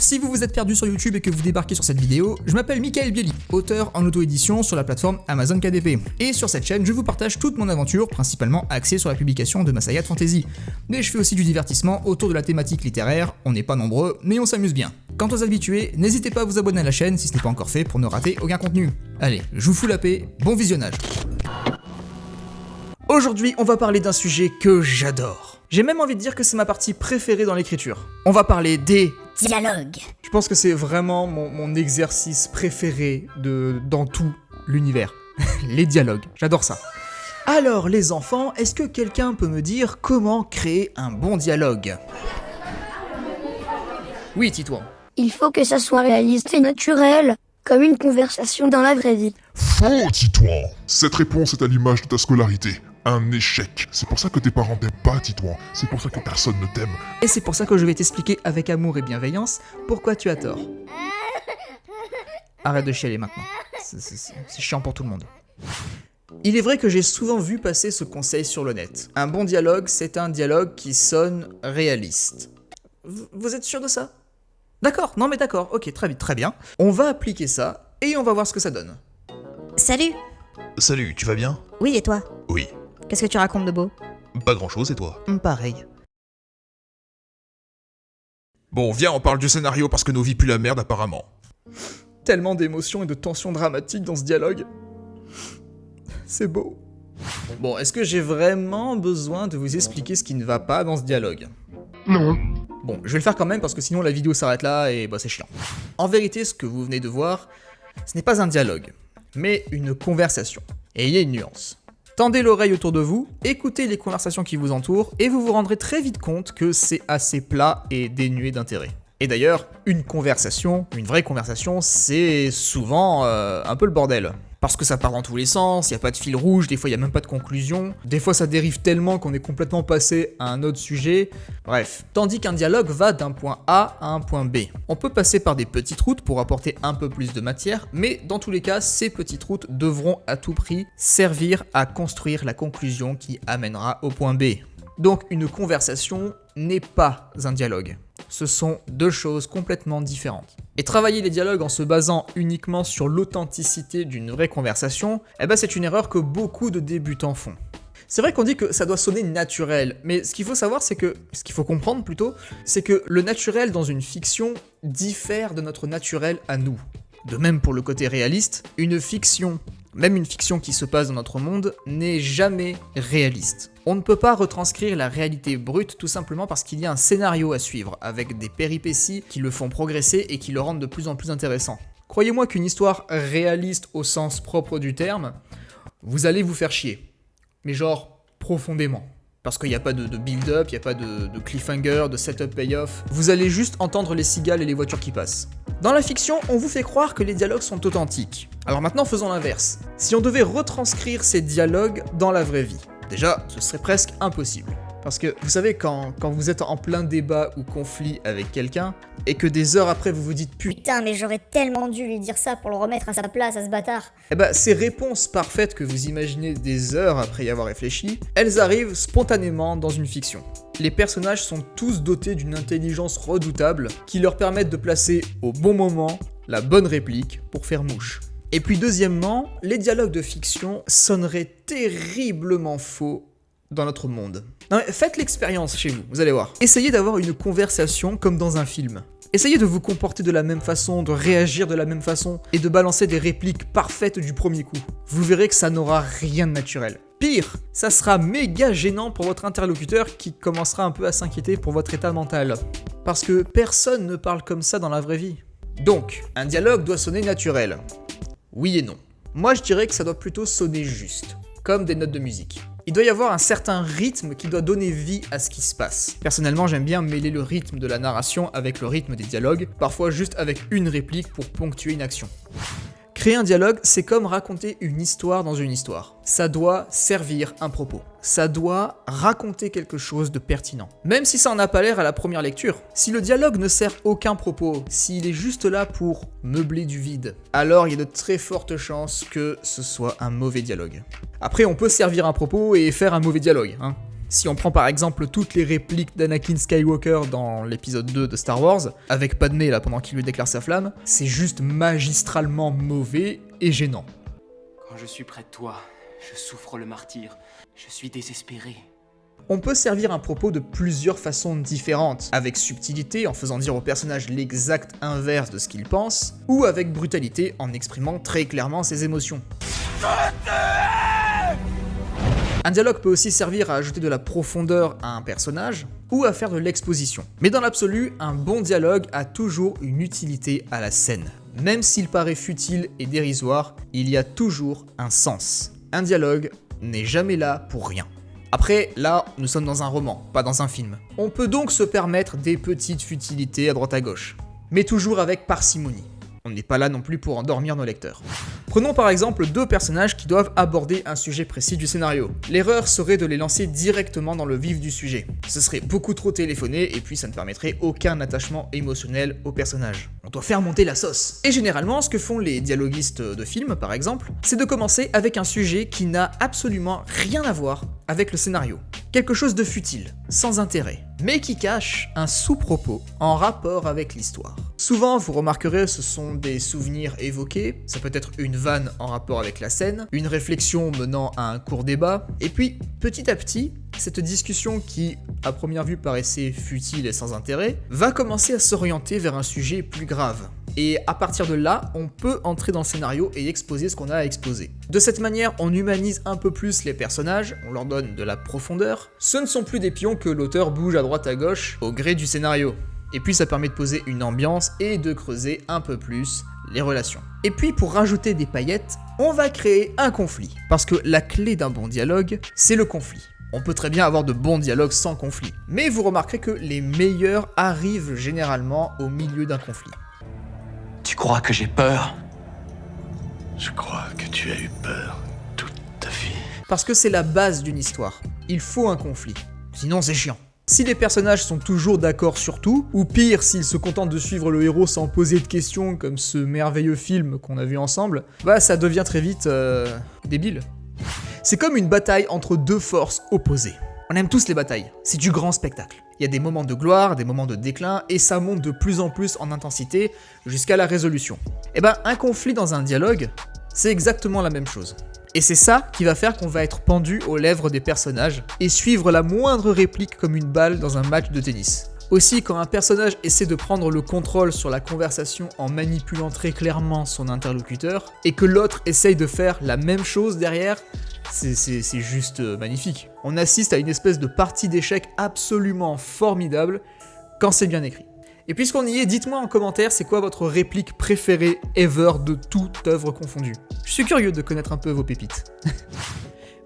Si vous vous êtes perdu sur YouTube et que vous débarquez sur cette vidéo, je m'appelle Michael Bieli, auteur en auto-édition sur la plateforme Amazon KDP. Et sur cette chaîne, je vous partage toute mon aventure, principalement axée sur la publication de ma saga de fantasy. Mais je fais aussi du divertissement autour de la thématique littéraire, on n'est pas nombreux, mais on s'amuse bien. Quant aux habitués, n'hésitez pas à vous abonner à la chaîne si ce n'est pas encore fait pour ne rater aucun contenu. Allez, je vous fous la paix, bon visionnage. Aujourd'hui, on va parler d'un sujet que j'adore. J'ai même envie de dire que c'est ma partie préférée dans l'écriture. On va parler des dialogues. Je pense que c'est vraiment mon exercice préféré dans tout l'univers. Les dialogues, j'adore ça. Alors les enfants, est-ce que quelqu'un peut me dire comment créer un bon dialogue? Oui, Titouan. Il faut que ça soit réaliste et naturel, comme une conversation dans la vraie vie. Faux, Titouan. Cette réponse est à l'image de ta scolarité. Un échec. C'est pour ça que tes parents t'aiment pas, Titouan. C'est pour ça que personne ne t'aime. Et c'est pour ça que je vais t'expliquer avec amour et bienveillance pourquoi tu as tort. Arrête de chialer maintenant. C'est chiant pour tout le monde. Il est vrai que j'ai souvent vu passer ce conseil sur le net. Un bon dialogue, c'est un dialogue qui sonne réaliste. Vous êtes sûr de ça? D'accord, non mais d'accord, ok, très bien. On va appliquer ça et on va voir ce que ça donne. Salut. Salut, tu vas bien? Oui, et toi? Oui. Qu'est-ce que tu racontes de beau? Pas grand-chose, et toi? Pareil. Bon, viens, on parle du scénario parce que nos vies puent la merde apparemment. Tellement d'émotions et de tensions dramatiques dans ce dialogue. C'est beau. Bon, est-ce que j'ai vraiment besoin de vous expliquer ce qui ne va pas dans ce dialogue? Non. Bon, je vais le faire quand même parce que sinon la vidéo s'arrête là et bah c'est chiant. En vérité, ce que vous venez de voir, ce n'est pas un dialogue, mais une conversation. Et il y a une nuance. Tendez l'oreille autour de vous, écoutez les conversations qui vous entourent et vous vous rendrez très vite compte que c'est assez plat et dénué d'intérêt. Et d'ailleurs, une vraie conversation, c'est souvent un peu le bordel. Parce que ça part dans tous les sens, il n'y a pas de fil rouge, des fois il n'y a même pas de conclusion, des fois ça dérive tellement qu'on est complètement passé à un autre sujet, bref. Tandis qu'un dialogue va d'un point A à un point B. On peut passer par des petites routes pour apporter un peu plus de matière, mais dans tous les cas, ces petites routes devront à tout prix servir à construire la conclusion qui amènera au point B. Donc une conversation n'est pas un dialogue. Ce sont deux choses complètement différentes. Et travailler les dialogues en se basant uniquement sur l'authenticité d'une vraie conversation, c'est une erreur que beaucoup de débutants font. C'est vrai qu'on dit que ça doit sonner naturel, mais ce qu'il faut comprendre plutôt, c'est que le naturel dans une fiction diffère de notre naturel à nous. De même pour le côté réaliste, une fiction qui se passe dans notre monde, n'est jamais réaliste. On ne peut pas retranscrire la réalité brute tout simplement parce qu'il y a un scénario à suivre, avec des péripéties qui le font progresser et qui le rendent de plus en plus intéressant. Croyez-moi qu'une histoire réaliste au sens propre du terme, vous allez vous faire chier. Mais genre, profondément. Parce qu'il n'y a pas de build-up, il n'y a pas de cliffhanger, de setup payoff. Vous allez juste entendre les cigales et les voitures qui passent. Dans la fiction, on vous fait croire que les dialogues sont authentiques. Alors maintenant, faisons l'inverse. Si on devait retranscrire ces dialogues dans la vraie vie, déjà, ce serait presque impossible. Parce que, vous savez, quand vous êtes en plein débat ou conflit avec quelqu'un, et que des heures après vous vous dites « Putain, mais j'aurais tellement dû lui dire ça pour le remettre à sa place, à ce bâtard !» ces réponses parfaites que vous imaginez des heures après y avoir réfléchi, elles arrivent spontanément dans une fiction. Les personnages sont tous dotés d'une intelligence redoutable qui leur permettent de placer au bon moment la bonne réplique pour faire mouche. Et puis deuxièmement, les dialogues de fiction sonneraient terriblement faux dans notre monde. Non mais faites l'expérience chez vous, vous allez voir. Essayez d'avoir une conversation comme dans un film. Essayez de vous comporter de la même façon, de réagir de la même façon et de balancer des répliques parfaites du premier coup. Vous verrez que ça n'aura rien de naturel. Pire, ça sera méga gênant pour votre interlocuteur qui commencera un peu à s'inquiéter pour votre état mental. Parce que personne ne parle comme ça dans la vraie vie. Donc, un dialogue doit sonner naturel. Oui et non. Moi je dirais que ça doit plutôt sonner juste, comme des notes de musique. Il doit y avoir un certain rythme qui doit donner vie à ce qui se passe. Personnellement, j'aime bien mêler le rythme de la narration avec le rythme des dialogues, parfois juste avec une réplique pour ponctuer une action. Créer un dialogue, c'est comme raconter une histoire dans une histoire. Ça doit servir un propos. Ça doit raconter quelque chose de pertinent. Même si ça en a pas l'air à la première lecture. Si le dialogue ne sert aucun propos, s'il est juste là pour meubler du vide, alors il y a de très fortes chances que ce soit un mauvais dialogue. Après, on peut servir un propos et faire un mauvais dialogue, hein. Si on prend par exemple toutes les répliques d'Anakin Skywalker dans l'épisode 2 de Star Wars, avec Padmé là pendant qu'il lui déclare sa flamme, c'est juste magistralement mauvais et gênant. Quand je suis près de toi, je souffre le martyre. Je suis désespéré. On peut servir un propos de plusieurs façons différentes, avec subtilité en faisant dire au personnage l'exact inverse de ce qu'il pense, ou avec brutalité en exprimant très clairement ses émotions. Un dialogue peut aussi servir à ajouter de la profondeur à un personnage, ou à faire de l'exposition. Mais dans l'absolu, un bon dialogue a toujours une utilité à la scène. Même s'il paraît futile et dérisoire, il y a toujours un sens. Un dialogue n'est jamais là pour rien. Après, là, nous sommes dans un roman, pas dans un film. On peut donc se permettre des petites futilités à droite à gauche, mais toujours avec parcimonie. On n'est pas là non plus pour endormir nos lecteurs. Prenons par exemple deux personnages qui doivent aborder un sujet précis du scénario. L'erreur serait de les lancer directement dans le vif du sujet. Ce serait beaucoup trop téléphoné et puis ça ne permettrait aucun attachement émotionnel au personnage. On doit faire monter la sauce. Et généralement, ce que font les dialoguistes de films par exemple, c'est de commencer avec un sujet qui n'a absolument rien à voir avec le scénario. Quelque chose de futile, sans intérêt, mais qui cache un sous-propos en rapport avec l'histoire. Souvent, vous remarquerez, ce sont des souvenirs évoqués, ça peut être une vanne en rapport avec la scène, une réflexion menant à un court débat, et puis, petit à petit, cette discussion qui, à première vue, paraissait futile et sans intérêt, va commencer à s'orienter vers un sujet plus grave. Et à partir de là, on peut entrer dans le scénario et exposer ce qu'on a à exposer. De cette manière, on humanise un peu plus les personnages, on leur donne de la profondeur. Ce ne sont plus des pions que l'auteur bouge à droite à gauche au gré du scénario. Et puis ça permet de poser une ambiance et de creuser un peu plus les relations. Et puis pour rajouter des paillettes, on va créer un conflit. Parce que la clé d'un bon dialogue, c'est le conflit. On peut très bien avoir de bons dialogues sans conflit. Mais vous remarquerez que les meilleurs arrivent généralement au milieu d'un conflit. Tu crois que j'ai peur? Je crois que tu as eu peur toute ta vie. Parce que c'est la base d'une histoire. Il faut un conflit. Sinon c'est chiant. Si les personnages sont toujours d'accord sur tout, ou pire s'ils se contentent de suivre le héros sans poser de questions comme ce merveilleux film qu'on a vu ensemble, bah ça devient très vite débile. C'est comme une bataille entre deux forces opposées. On aime tous les batailles, c'est du grand spectacle. Il y a des moments de gloire, des moments de déclin, et ça monte de plus en plus en intensité jusqu'à la résolution. Et ben un conflit dans un dialogue, c'est exactement la même chose. Et c'est ça qui va faire qu'on va être pendu aux lèvres des personnages et suivre la moindre réplique comme une balle dans un match de tennis. Aussi, quand un personnage essaie de prendre le contrôle sur la conversation en manipulant très clairement son interlocuteur, et que l'autre essaye de faire la même chose derrière, c'est juste magnifique. On assiste à une espèce de partie d'échecs absolument formidable quand c'est bien écrit. Et puisqu'on y est, dites-moi en commentaire c'est quoi votre réplique préférée ever de toute œuvre confondue. Je suis curieux de connaître un peu vos pépites.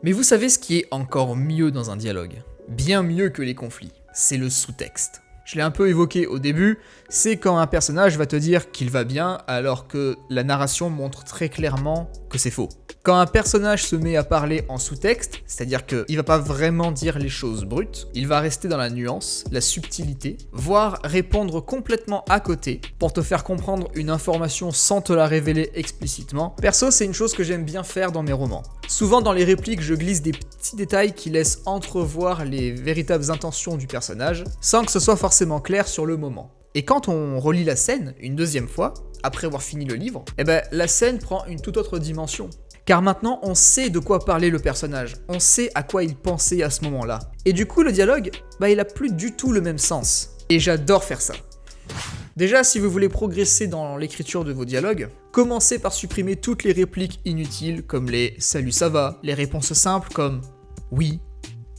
Mais vous savez ce qui est encore mieux dans un dialogue, bien mieux que les conflits, c'est le sous-texte. Je l'ai un peu évoqué au début, c'est quand un personnage va te dire qu'il va bien alors que la narration montre très clairement que c'est faux. Quand un personnage se met à parler en sous-texte, c'est-à-dire qu'il va pas vraiment dire les choses brutes, il va rester dans la nuance, la subtilité, voire répondre complètement à côté pour te faire comprendre une information sans te la révéler explicitement. Perso, c'est une chose que j'aime bien faire dans mes romans. Souvent dans les répliques, je glisse des petits détails qui laissent entrevoir les véritables intentions du personnage, sans que ce soit forcément clair sur le moment. Et quand on relit la scène une deuxième fois, après avoir fini le livre, la scène prend une toute autre dimension. Car maintenant, on sait de quoi parlait le personnage, on sait à quoi il pensait à ce moment-là. Et du coup, le dialogue, il a plus du tout le même sens. Et j'adore faire ça. Déjà, si vous voulez progresser dans l'écriture de vos dialogues, commencez par supprimer toutes les répliques inutiles comme les « salut ça va », les réponses simples comme « oui »,«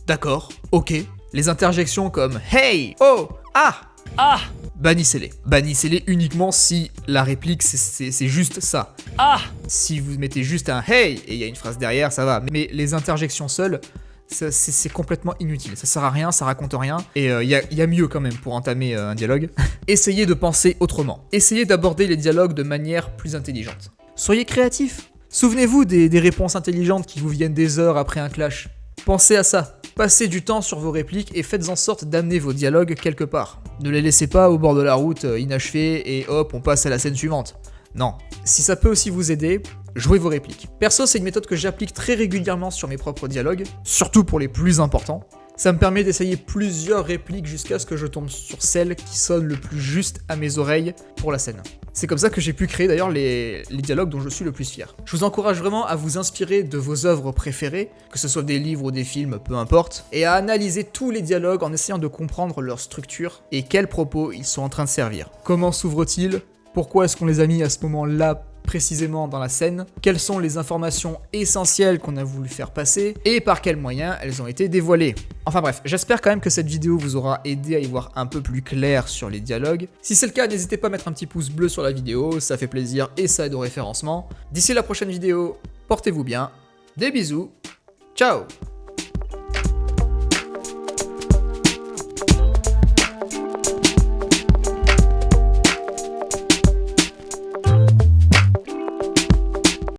d'accord »,« ok », les interjections comme « hey »,« oh »,« ah ». Ah! Bannissez-les. Bannissez-les uniquement si la réplique c'est juste ça. Ah! Si vous mettez juste un hey et il y a une phrase derrière, ça va. Mais les interjections seules, c'est complètement inutile. Ça sert à rien, ça raconte rien. Et il y a mieux quand même pour entamer un dialogue. Essayez de penser autrement. Essayez d'aborder les dialogues de manière plus intelligente. Soyez créatifs. Souvenez-vous des réponses intelligentes qui vous viennent des heures après un clash. Pensez à ça. Passez du temps sur vos répliques et faites en sorte d'amener vos dialogues quelque part. Ne les laissez pas au bord de la route inachevés et hop, on passe à la scène suivante. Non. Si ça peut aussi vous aider, jouez vos répliques. Perso, c'est une méthode que j'applique très régulièrement sur mes propres dialogues, surtout pour les plus importants. Ça me permet d'essayer plusieurs répliques jusqu'à ce que je tombe sur celle qui sonne le plus juste à mes oreilles pour la scène. C'est comme ça que j'ai pu créer d'ailleurs les dialogues dont je suis le plus fier. Je vous encourage vraiment à vous inspirer de vos œuvres préférées, que ce soit des livres ou des films, peu importe, et à analyser tous les dialogues en essayant de comprendre leur structure et quels propos ils sont en train de servir. Comment s'ouvrent-ils? Pourquoi est-ce qu'on les a mis à ce moment-là précisément dans la scène? Quelles sont les informations essentielles qu'on a voulu faire passer? Et par quels moyens elles ont été dévoilées? Enfin bref, j'espère quand même que cette vidéo vous aura aidé à y voir un peu plus clair sur les dialogues. Si c'est le cas, n'hésitez pas à mettre un petit pouce bleu sur la vidéo, ça fait plaisir et ça aide au référencement. D'ici la prochaine vidéo, portez-vous bien, des bisous, ciao!